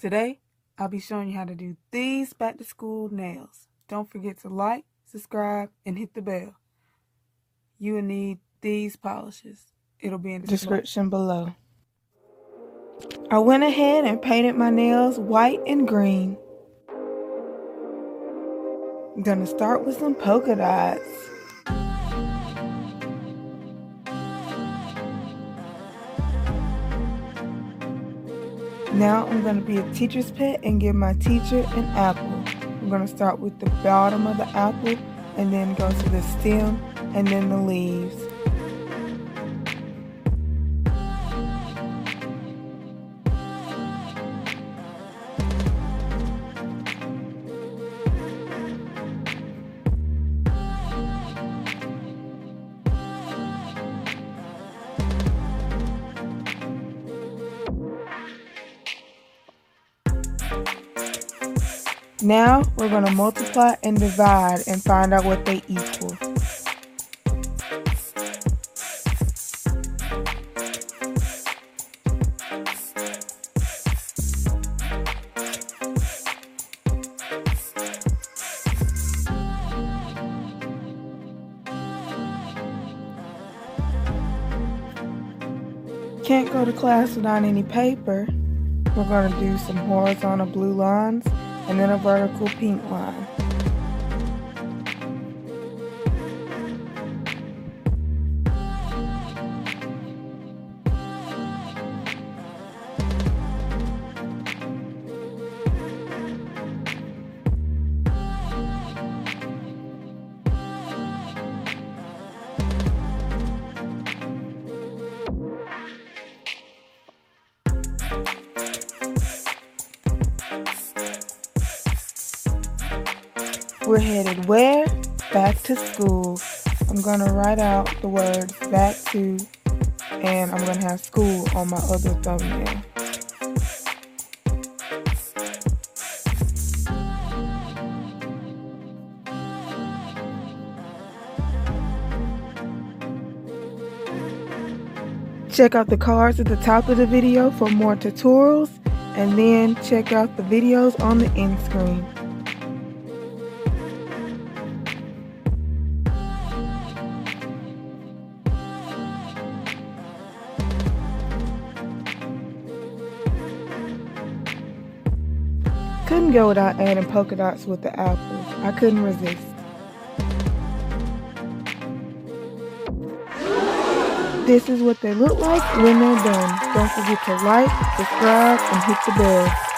Today, I'll be showing you how to do these back to school nails. Don't forget to like, subscribe, and hit the bell. You will need these polishes. It'll be in the description below. I went ahead and painted my nails white and green. I'm going to start with some polka dots. Now I'm going to be a teacher's pet and give my teacher an apple. I'm going to start with the bottom of the apple and then go to the stem and then the leaves. Now we're going to multiply and divide and find out what they equal. Can't go to class without any paper. We're going to do some horizontal blue lines and then a vertical pink line. We're headed where? Back to school. I'm going to write out the words back to, and I'm going to have school on my other thumbnail. Check out the cards at the top of the video for more tutorials, and then check out the videos on the end screen. Couldn't go without adding polka dots with the apple. I couldn't resist. This is what they look like when they're done. Don't forget to like, subscribe, and hit the bell.